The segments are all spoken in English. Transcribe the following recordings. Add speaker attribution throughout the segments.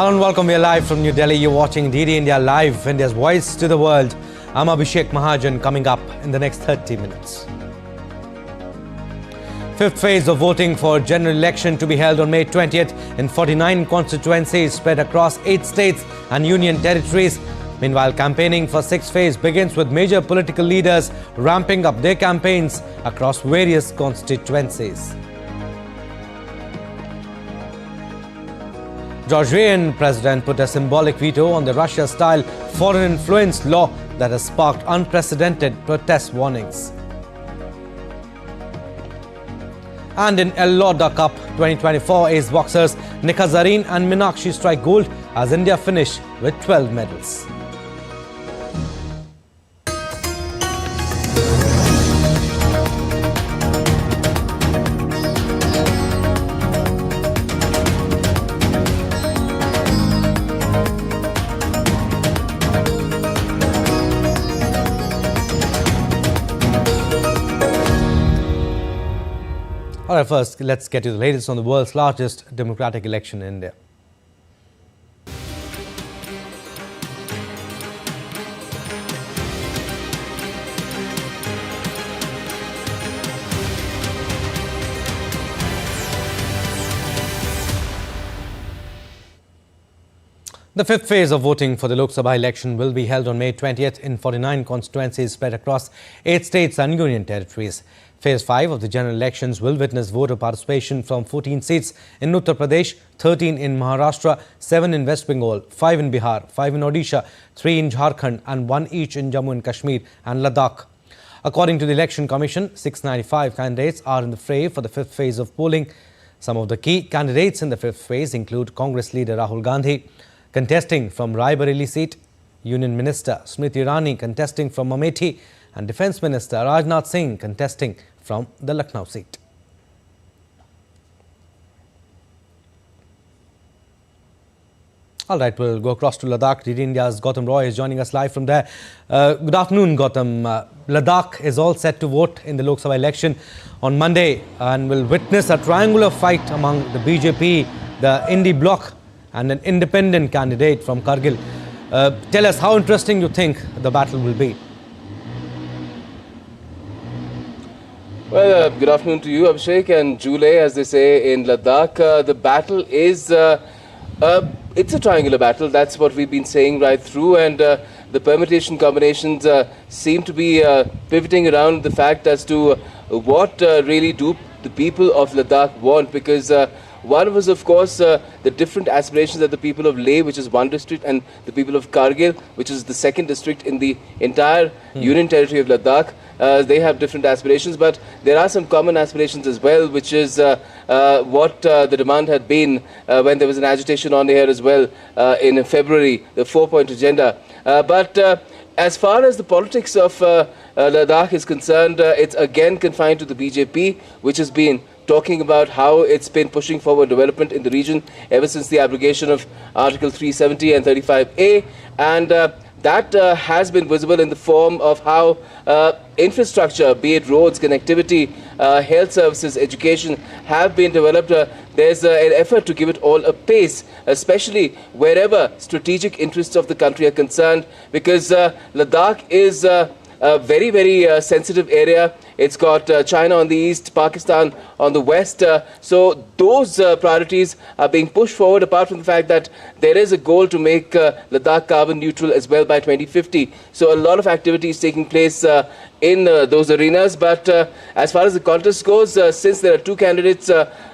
Speaker 1: Hello and welcome. We are live from New Delhi. You're watching DD India Live, India's voice to the world. I'm Abhishek Mahajan. Coming up in the next 30 minutes. Fifth phase of voting for general election to be held on May 20th in 49 constituencies spread across 8 states and union territories. Meanwhile, campaigning for sixth phase begins with major political leaders ramping up their campaigns across various constituencies. Georgian president put a symbolic veto on the Russia-style foreign influence law that has sparked unprecedented protest warnings. And in Elorda Cup 2024, ace boxers Nikhat and Minakshi strike gold as India finish with 12 medals. All right, first, let's get to the latest on the world's largest democratic election in India. The fifth phase of voting for the Lok Sabha election will be held on May 20th in 49 constituencies spread across 8 states and union territories. Phase 5 of the general elections will witness voter participation from 14 seats in Uttar Pradesh, 13 in Maharashtra, 7 in West Bengal, 5 in Bihar, 5 in Odisha, 3 in Jharkhand and 1 each in Jammu and Kashmir and Ladakh. According to the Election Commission, 695 candidates are in the fray for the fifth phase of polling. Some of the key candidates in the fifth phase include Congress leader Rahul Gandhi, contesting from Raebareli seat, Union Minister Smriti Irani contesting from Amethi, and Defence Minister Rajnath Singh contesting from the Lucknow seat. All right, we'll go across to Ladakh. DD India's Gautam Roy is joining us live from there. Good afternoon, Gautam. Ladakh is all set to vote in the Lok Sabha election on Monday and will witness a triangular fight among the BJP, the Indie Bloc and an independent candidate from Kargil. Tell us how interesting you think the battle will be.
Speaker 2: Well, good afternoon to you, Abhishek, and Jule, as they say in Ladakh. The battle is, it's a triangular battle. That's what we've been saying right through, and the permutation combinations seem to be pivoting around the fact as to what really do the people of Ladakh want, because one was, of course, the different aspirations that the people of Leh, which is one district, and the people of Kargil, which is the second district in the entire union territory of Ladakh. They have different aspirations, but there are some common aspirations as well, which is what the demand had been when there was an agitation on here as well in February, the 4-point agenda. But as far as the politics of Ladakh is concerned, it's again confined to the BJP, which has been talking about how it's been pushing forward development in the region ever since the abrogation of Article 370 and 35A, and that has been visible in the form of how infrastructure, be it roads, connectivity, health services, education, have been developed. There's an effort to give it all a pace, especially wherever strategic interests of the country are concerned, because Ladakh is a very, very sensitive area. It's got China on the east, Pakistan on the west. So those priorities are being pushed forward, apart from the fact that there is a goal to make Ladakh carbon neutral as well by 2050. So a lot of activity is taking place in those arenas. But as far as the contest goes, since there are two candidates,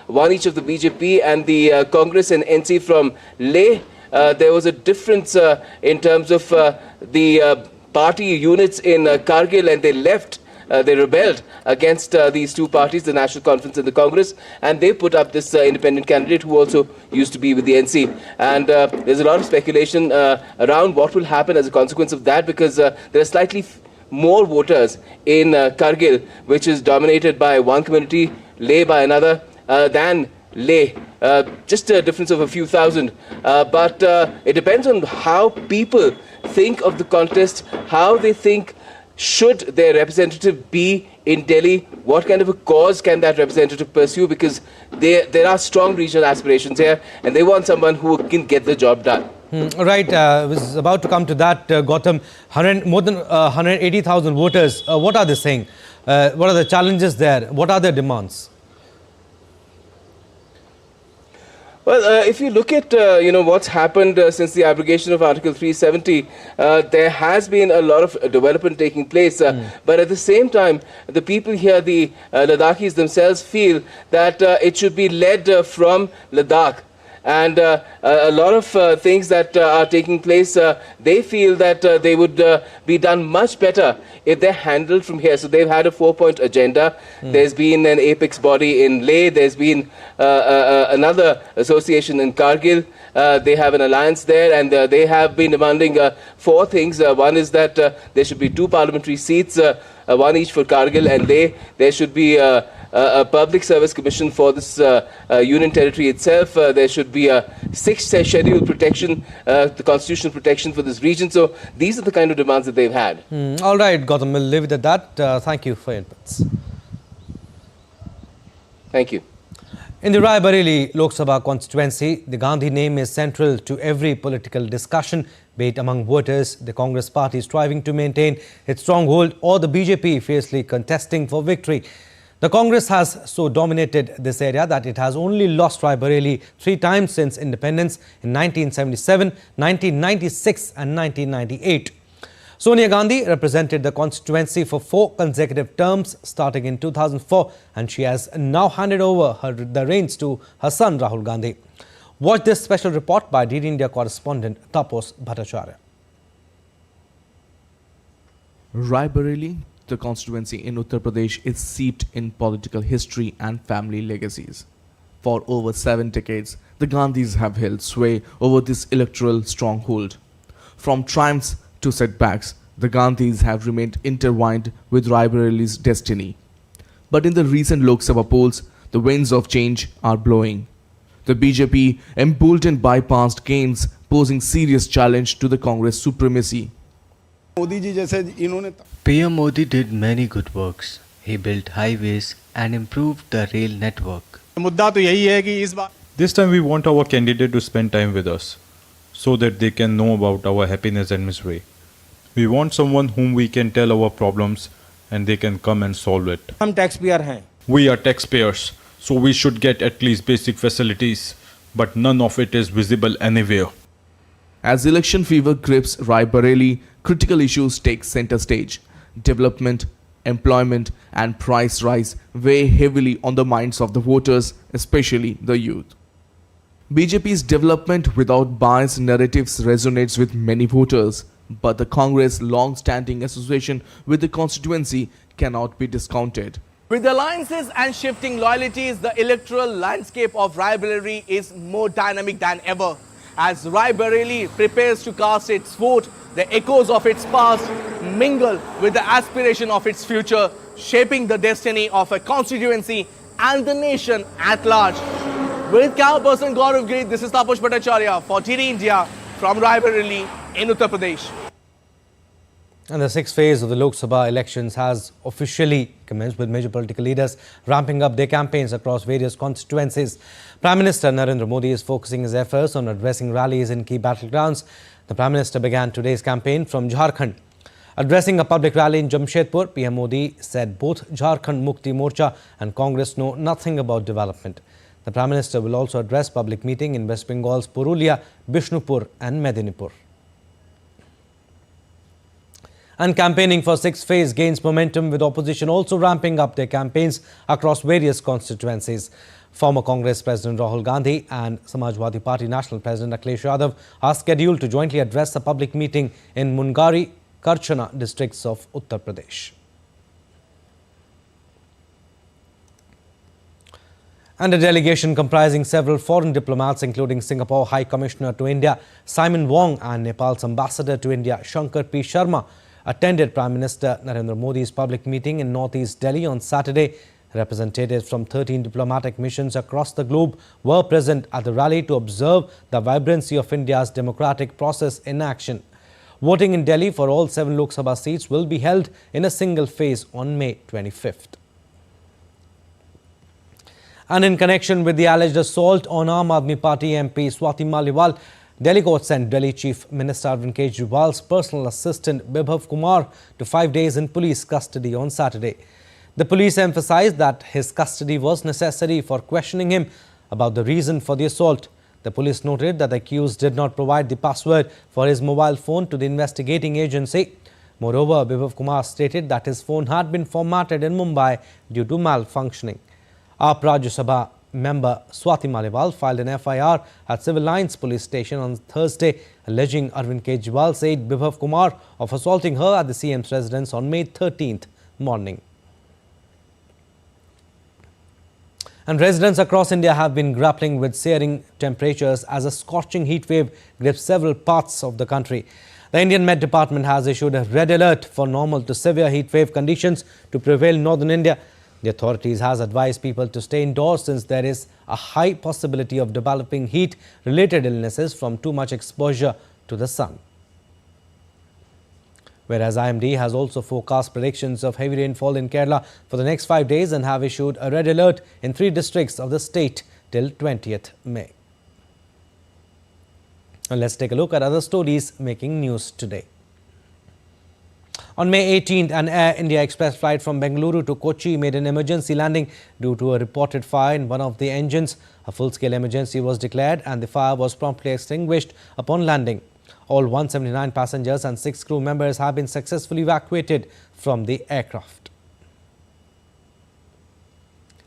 Speaker 2: one each of the BJP and the Congress and NC from Leh, there was a difference in terms of the party units in Kargil, and they left, they rebelled against these two parties, the National Conference and the Congress, and they put up this independent candidate who also used to be with the NC. And there's a lot of speculation around what will happen as a consequence of that, because there are slightly more voters in Kargil, which is dominated by one community, Leh by another, than Leh. Just a difference of a few thousand. But it depends on how people think of the contest, how they think should their representative be in Delhi, what kind of a cause can that representative pursue? Because there are strong regional aspirations here, and they want someone who can get the job done.
Speaker 1: Right, I was about to come to that, Gautam. More than 180,000 voters. What are they saying? What are the challenges there? What are their demands?
Speaker 2: Well, if you look at what's happened since the abrogation of Article 370, there has been a lot of development taking place. But at the same time, the people here, the Ladakhis themselves, feel that it should be led from Ladakh. And a lot of things that are taking place, they feel that they would be done much better if they're handled from here. So they've had a 4-point agenda. There's been an apex body in Leh. There's been another association in Kargil. They have an alliance there, and they have been demanding 4 things. One is that there should be 2 parliamentary seats, one each for Kargil and Leh. There should be a public service commission for this union territory itself. There should be a 6th schedule protection, the constitutional protection for this region. So these are the kind of demands that they've had.
Speaker 1: All right, Gautam, we'll leave it at that. Thank you for your inputs.
Speaker 2: Thank you.
Speaker 1: In the Raebareli Lok Sabha constituency, the Gandhi name is central to every political discussion, be it among voters, the Congress party striving to maintain its stronghold, or the BJP fiercely contesting for victory. The Congress has so dominated this area that it has only lost Raebareli 3 times since independence in 1977, 1996 and 1998. Sonia Gandhi represented the constituency for 4 consecutive terms starting in 2004, and she has now handed over the reins to her son Rahul Gandhi. Watch this special report by DD India correspondent Prasar Bharati.
Speaker 3: Raebareli, the constituency in Uttar Pradesh, is steeped in political history and family legacies. For over 7 decades, the Gandhis have held sway over this electoral stronghold. From triumphs to setbacks, the Gandhis have remained intertwined with Raebareli's destiny. But in the recent Lok Sabha polls, the winds of change are blowing. The BJP, emboldened by past gains, posing serious challenge to the Congress supremacy.
Speaker 4: PM Modi did many good works. He built highways and improved the rail network.
Speaker 5: This time we want our candidate to spend time with us, so that they can know about our happiness and misery. We want someone whom we can tell our problems and they can come and solve it. We are taxpayers, so we should get at least basic facilities, but none of it is visible anywhere.
Speaker 3: As election fever grips Raebareli, critical issues take center stage. Development, employment and price rise weigh heavily on the minds of the voters, especially the youth. BJP's development without biased narratives resonates with many voters, but the Congress' long-standing association with the constituency cannot be discounted.
Speaker 6: With alliances and shifting loyalties, the electoral landscape of Raebareli is more dynamic than ever. As Raebareli prepares to cast its vote, the echoes of its past mingle with the aspiration of its future, shaping the destiny of a constituency and the nation at large. With camera person Gaurav Giri, this is Taposh Bhattacharya for TD India from Raebareli in Uttar Pradesh.
Speaker 1: And the 6th phase of the Lok Sabha elections has officially commenced, with major political leaders ramping up their campaigns across various constituencies. Prime Minister Narendra Modi is focusing his efforts on addressing rallies in key battlegrounds. The Prime Minister began today's campaign from Jharkhand. Addressing a public rally in Jamshedpur, PM Modi said both Jharkhand Mukti Morcha and Congress know nothing about development. The Prime Minister will also address public meeting in West Bengal's Purulia, Bishnupur and Medinipur. And campaigning for 6th phase gains momentum, with opposition also ramping up their campaigns across various constituencies. Former Congress President Rahul Gandhi and Samajwadi Party National President Akhilesh Yadav are scheduled to jointly address a public meeting in Mungari, Karchana districts of Uttar Pradesh. And a delegation comprising several foreign diplomats, including Singapore High Commissioner to India Simon Wong and Nepal's Ambassador to India Shankar P. Sharma, attended Prime Minister Narendra Modi's public meeting in northeast Delhi on Saturday. Representatives from 13 diplomatic missions across the globe were present at the rally to observe the vibrancy of India's democratic process in action. Voting in Delhi for all 7 Lok Sabha seats will be held in a single phase on May 25th. And in connection with the alleged assault on Aam Aadmi Party MP Swati Maliwal, Delhi court sent Delhi Chief Minister Arvind Kejriwal's personal assistant Bibhav Kumar to 5 days in police custody on Saturday. The police emphasized that his custody was necessary for questioning him about the reason for the assault. The police noted that the accused did not provide the password for his mobile phone to the investigating agency. Moreover, Bibhav Kumar stated that his phone had been formatted in Mumbai due to malfunctioning. AAP Rajya Sabha member Swati Maliwal filed an FIR at Civil Lines Police Station on Thursday, alleging Arvind Kejriwal's aide Bibhav Kumar of assaulting her at the CM's residence on May 13th morning. And residents across India have been grappling with searing temperatures as a scorching heat wave grips several parts of the country. The Indian Met Department has issued a red alert for normal to severe heat wave conditions to prevail in northern India. The authorities has advised people to stay indoors since there is a high possibility of developing heat-related illnesses from too much exposure to the sun. Whereas IMD has also forecast predictions of heavy rainfall in Kerala for the next 5 days and have issued a red alert in 3 districts of the state till 20th May. And let's take a look at other stories making news today. On May 18th, an Air India Express flight from Bengaluru to Kochi made an emergency landing due to a reported fire in one of the engines. A full-scale emergency was declared and the fire was promptly extinguished upon landing. All 179 passengers and 6 crew members have been successfully evacuated from the aircraft.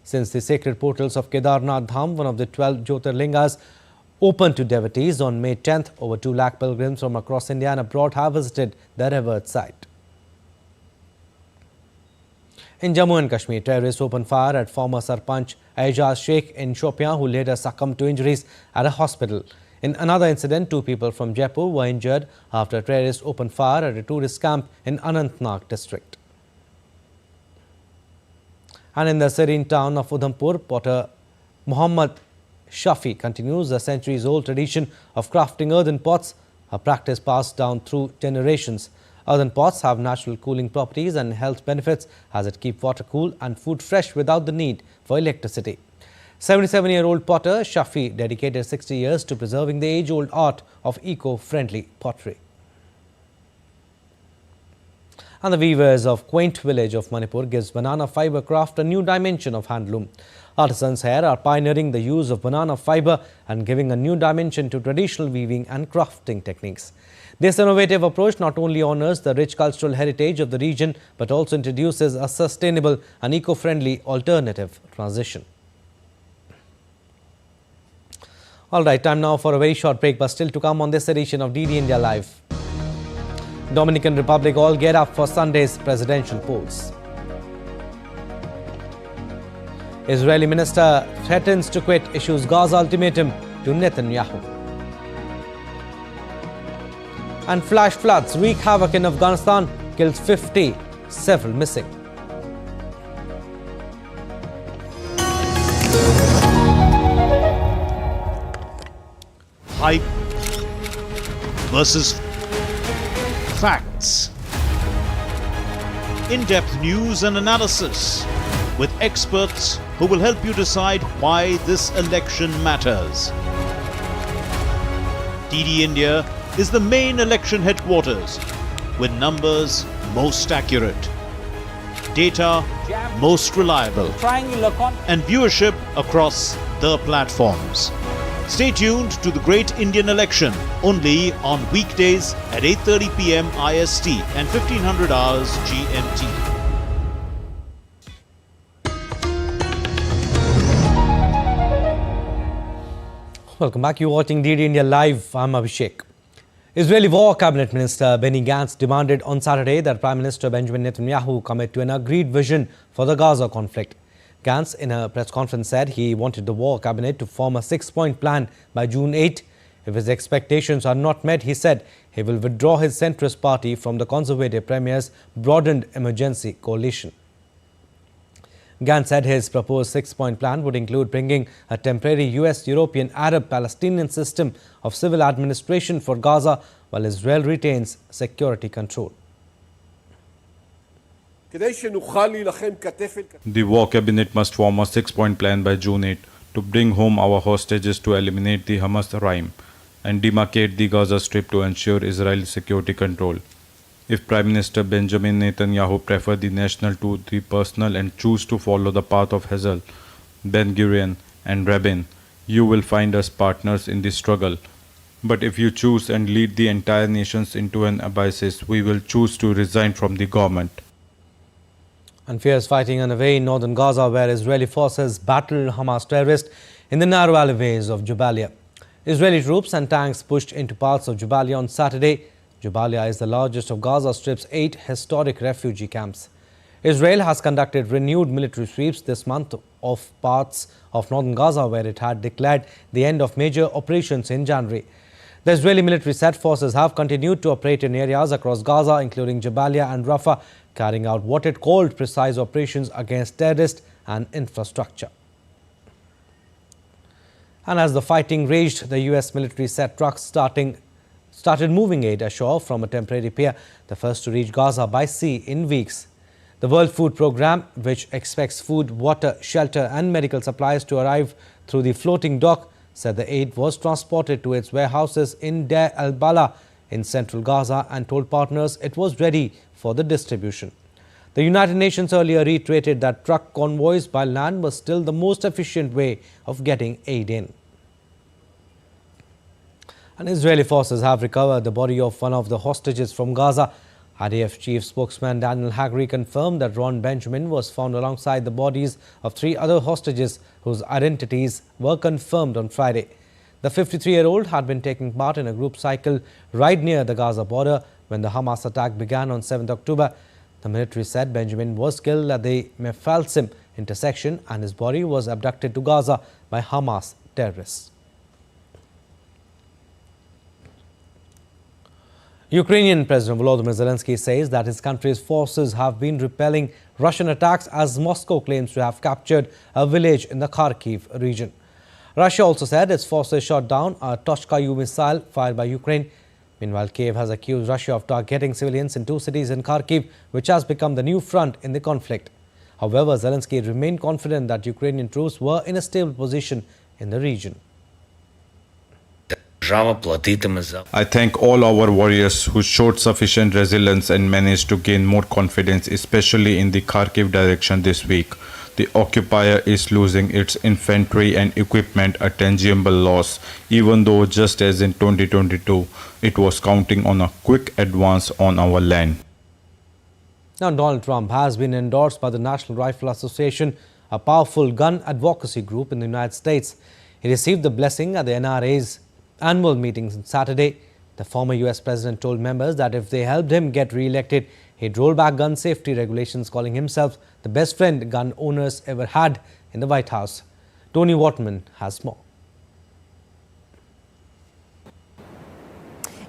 Speaker 1: Since the sacred portals of Kedarnath Dham, one of the 12 Jyotirlingas, opened to devotees on May 10th, over 2 lakh pilgrims from across India and abroad have visited the revered site. In Jammu and Kashmir, terrorists opened fire at former Sarpanch Aijaz Sheikh in Shopian, who later succumbed to injuries at a hospital. In another incident, 2 people from Jaipur were injured after terrorists opened fire at a tourist camp in Anantnag district. And in the serene town of Udhampur, potter Muhammad Shafi continues the centuries-old tradition of crafting earthen pots, a practice passed down through generations. Earthen pots have natural cooling properties and health benefits as it keeps water cool and food fresh without the need for electricity. 77-year-old potter Shafi dedicated 60 years to preserving the age-old art of eco-friendly pottery. And the weavers of quaint village of Manipur gives banana fiber craft a new dimension of handloom. Artisans here are pioneering the use of banana fiber and giving a new dimension to traditional weaving and crafting techniques. This innovative approach not only honors the rich cultural heritage of the region but also introduces a sustainable and eco-friendly alternative transition. All right, time now for a very short break, but still to come on this edition of DD India Live. Dominican Republic all get up for Sunday's presidential polls. Israeli minister threatens to quit, issues Gaza ultimatum to Netanyahu. And flash floods wreak havoc in Afghanistan, kills 50, several missing.
Speaker 7: Hype versus facts. In-depth news and analysis with experts who will help you decide why this election matters. DD India is the main election headquarters with numbers most accurate, data most reliable, and viewership across the platforms. Stay tuned to the Great Indian Election only on weekdays at 8:30 p.m. IST and 1500 hours GMT.
Speaker 1: Welcome back. You're watching DD India Live. I'm Abhishek. Israeli War Cabinet Minister Benny Gantz demanded on Saturday that Prime Minister Benjamin Netanyahu commit to an agreed vision for the Gaza conflict. Gantz, in a press conference, said he wanted the War Cabinet to form a 6-point plan by June 8. If his expectations are not met, he said he will withdraw his centrist party from the Conservative Premier's broadened emergency coalition. Gantz said his proposed 6-point plan would include bringing a temporary US-European Arab-Palestinian system of civil administration for Gaza while Israel retains security control.
Speaker 5: The war cabinet must form a 6-point plan by June 8 to bring home our hostages, to eliminate the Hamas regime and demarcate the Gaza Strip to ensure Israel's security control. If Prime Minister Benjamin Netanyahu prefer the national to the personal and choose to follow the path of Herzl, Ben-Gurion and Rabin, you will find us partners in the struggle. But if you choose and lead the entire nations into an abyss, we will choose to resign from the government.
Speaker 1: And fierce fighting underway in northern Gaza, where Israeli forces battled Hamas terrorists in the narrow alleyways of Jabalia. Israeli troops and tanks pushed into parts of Jabalia on Saturday. Jabalia is the largest of Gaza Strip's 8 historic refugee camps. Israel has conducted renewed military sweeps this month of parts of northern Gaza, where it had declared the end of major operations in January. The Israeli military said forces have continued to operate in areas across Gaza, including Jabalia and Rafah, carrying out what it called precise operations against terrorists and infrastructure. And as the fighting raged, the US military said trucks started moving aid ashore from a temporary pier, the first to reach Gaza by sea in weeks. The World Food Programme, which expects food, water, shelter and medical supplies to arrive through the floating dock, said the aid was transported to its warehouses in Deir al-Balah in central Gaza and told partners it was ready for the distribution. The United Nations earlier reiterated that truck convoys by land was still the most efficient way of getting aid in. And Israeli forces have recovered the body of one of the hostages from Gaza. IDF chief spokesman Daniel Hagari confirmed that Ron Benjamin was found alongside the bodies of 3 other hostages whose identities were confirmed on Friday. The 53-year-old had been taking part in a group cycle ride near the Gaza border when the Hamas attack began on 7th October. The military said Benjamin was killed at the Mefalsim intersection and his body was abducted to Gaza by Hamas terrorists. Ukrainian President Volodymyr Zelenskyy says that his country's forces have been repelling Russian attacks as Moscow claims to have captured a village in the Kharkiv region. Russia also said its forces shot down a Toshkayu missile fired by Ukraine. Meanwhile, Kiev has accused Russia of targeting civilians in 2 cities in Kharkiv, which has become the new front in the conflict. However, Zelenskyy remained confident that Ukrainian troops were in a stable position in the region.
Speaker 5: I thank all our warriors who showed sufficient resilience and managed to gain more confidence, especially in the Kharkiv direction this week. The occupier is losing its infantry and equipment, a tangible loss, even though just as in 2022, it was counting on a quick advance on our land.
Speaker 1: Now, Donald Trump has been endorsed by the National Rifle Association, a powerful gun advocacy group in the United States. He received the blessing at the NRA's annual meetings on Saturday. The former US president told members that if they helped him get re-elected, he'd roll back gun safety regulations, calling himself the best friend gun owners ever had in the White House. Tony Wortman has more.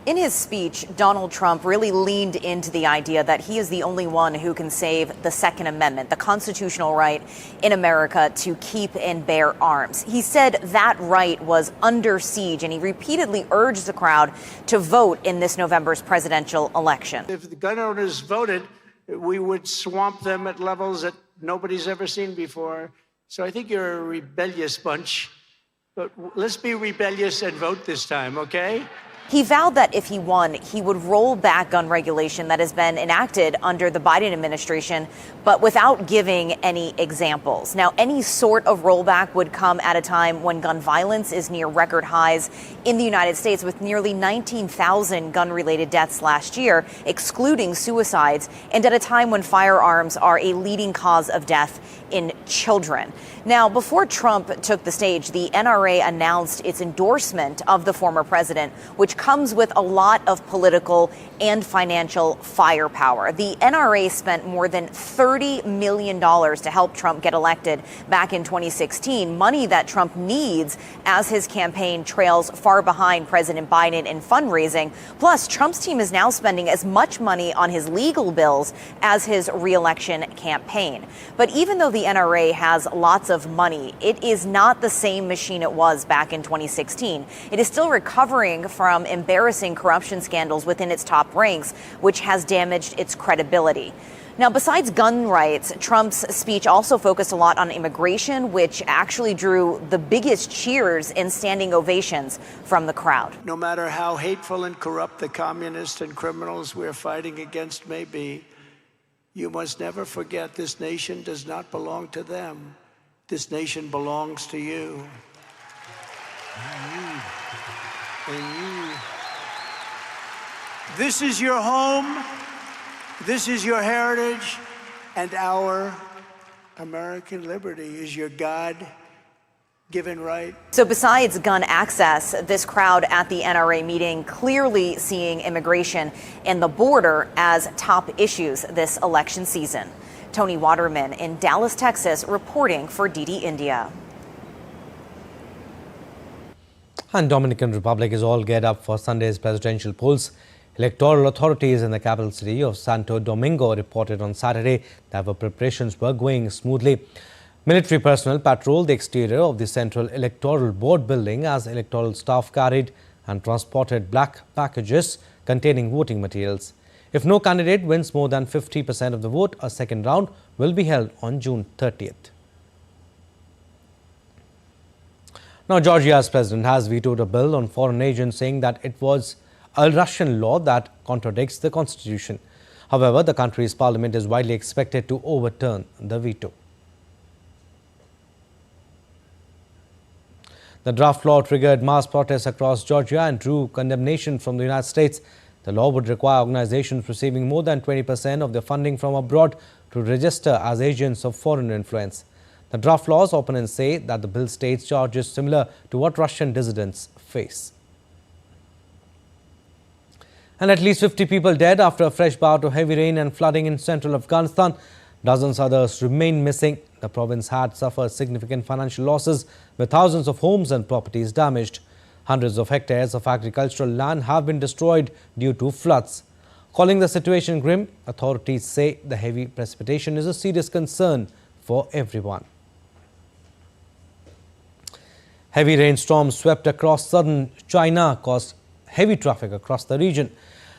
Speaker 8: In his speech, Donald Trump really leaned into the idea that he is the only one who can save the Second Amendment, the constitutional right in America to keep and bear arms. He said that right was under siege, and he repeatedly urged the crowd to vote in this November's presidential election.
Speaker 9: If the gun owners voted, we would swamp them at levels that nobody's ever seen before. So I think you're a rebellious bunch, but let's be rebellious and vote this time, okay?
Speaker 8: He vowed that if he won, he would roll back gun regulation that has been enacted under the Biden administration, but without giving any examples. Now, any sort of rollback would come at a time when gun violence is near record highs in the United States, with nearly 19,000 gun-related deaths last year, excluding suicides, and at a time when firearms are a leading cause of death in children. Now, before Trump took the stage, the NRA announced its endorsement of the former president, which comes with a lot of political and financial firepower. The NRA spent more than $30 million to help Trump get elected back in 2016, money that Trump needs as his campaign trails far behind President Biden in fundraising. Plus, Trump's team is now spending as much money on his legal bills as his re-election campaign. But even though the the NRA has lots of money, it is not the same machine it was back in 2016. It is still recovering from embarrassing corruption scandals within its top ranks, which has damaged its credibility. Now, besides gun rights, Trump's speech also focused a lot on immigration, which actually drew the biggest cheers and standing ovations from the crowd.
Speaker 9: No matter how hateful and corrupt the communists and criminals we're fighting against may be, you must never forget this nation does not belong to them. This nation belongs to you. And you. This is your home. This is your heritage, and our American liberty is your God-given right.
Speaker 8: So besides gun access, this crowd at the NRA meeting clearly seeing immigration and the border as top issues this election season. Tony Waterman in Dallas, Texas, reporting for DD India.
Speaker 1: And Dominican Republic is all geared up for Sunday's presidential polls. Electoral authorities in the capital city of Santo Domingo reported on Saturday that the preparations were going smoothly. Military personnel patrolled the exterior of the Central Electoral Board building as electoral staff carried and transported black packages containing voting materials. If no candidate wins more than 50% of the vote, a second round will be held on June 30th. Now, Georgia's president has vetoed a bill on foreign agents, saying that it was a Russian law that contradicts the constitution. However, the country's parliament is widely expected to overturn the veto. The draft law triggered mass protests across Georgia and drew condemnation from the United States. The law would require organizations receiving more than 20% of their funding from abroad to register as agents of foreign influence. The draft law's opponents say that the bill states charges similar to what Russian dissidents face. And at least 50 people dead after a fresh bout of heavy rain and flooding in central Afghanistan. Dozens others remain missing. The province had suffered significant financial losses, with thousands of homes and properties damaged. Hundreds of hectares of agricultural land have been destroyed due to floods. Calling the situation grim, authorities say the heavy precipitation is a serious concern for everyone. Heavy rainstorms swept across southern China caused heavy traffic across the region.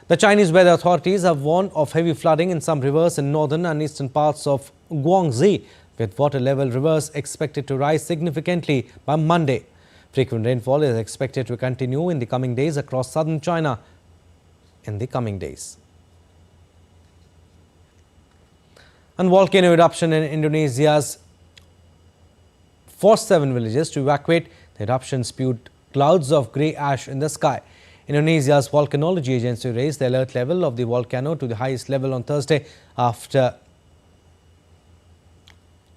Speaker 1: The Chinese weather authorities have warned of heavy flooding in some rivers in northern and eastern parts of Guangxi, with water level rivers expected to rise significantly by Monday. Frequent rainfall is expected to continue in the coming days across southern China in the coming days. And volcano eruption in Indonesia's forced 7 villages to evacuate. The eruption spewed clouds of grey ash in the sky. Indonesia's volcanology agency raised the alert level of the volcano to the highest level on Thursday after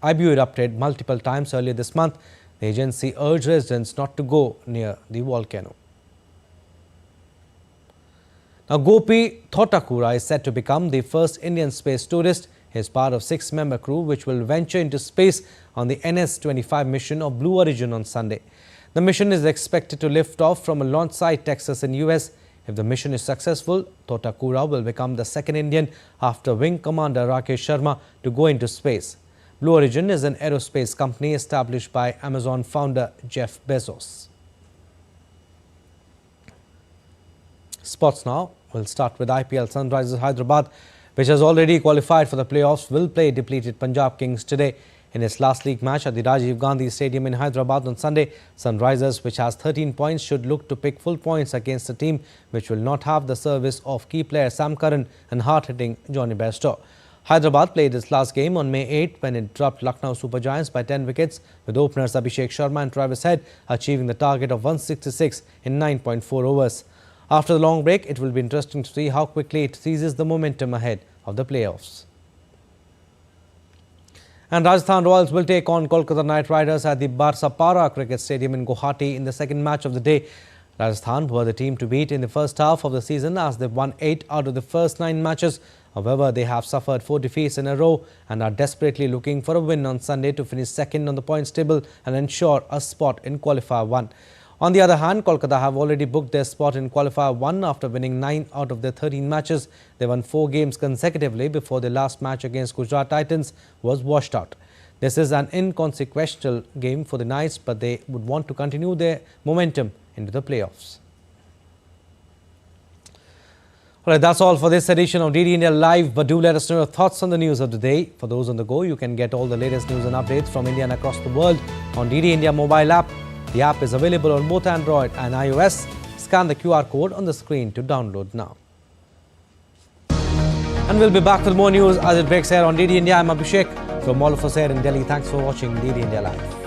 Speaker 1: Ibu erupted multiple times earlier this month. The agency urged residents not to go near the volcano. Now, Gopi Thotakura is set to become the first Indian space tourist. He is part of 6-member crew which will venture into space on the NS-25 mission of Blue Origin on Sunday. The mission is expected to lift off from a launch site, Texas in US. If the mission is successful, Thotakura will become the second Indian after Wing Commander Rakesh Sharma to go into space. Blue Origin is an aerospace company established by Amazon founder Jeff Bezos. Sports now. We'll start with IPL. Sunrisers Hyderabad, which has already qualified for the playoffs, will play depleted Punjab Kings today. In its last league match at the Rajiv Gandhi Stadium in Hyderabad on Sunday, Sunrisers, which has 13 points, should look to pick full points against a team which will not have the service of key player Sam Curran and hard-hitting Johnny Bairstow. Hyderabad played its last game on May 8 when it dropped Lucknow Super Giants by 10 wickets, with openers Abhishek Sharma and Travis Head achieving the target of 166 in 9.4 overs. After the long break, it will be interesting to see how quickly it seizes the momentum ahead of the playoffs. And Rajasthan Royals will take on Kolkata Knight Riders at the Barsapara Cricket Stadium in Guwahati in the second match of the day. Rajasthan were the team to beat in the first half of the season as they won 8 out of the first 9 matches. However, they have suffered 4 defeats in a row and are desperately looking for a win on Sunday to finish second on the points table and ensure a spot in Qualifier 1. On the other hand, Kolkata have already booked their spot in Qualifier 1 after winning 9 out of their 13 matches. They won 4 games consecutively before their last match against Gujarat Titans was washed out. This is an inconsequential game for the Knights, but they would want to continue their momentum into the playoffs. All right, that's all for this edition of DD India Live, but do let us know your thoughts on the news of the day. For those on the go, you can get all the latest news and updates from India and across the world on DD India mobile app. The app is available on both Android and iOS. Scan the QR code on the screen to download now. And we'll be back with more news as it breaks here on DD India. I'm Abhishek. From all of us here in Delhi, thanks for watching DD India Live.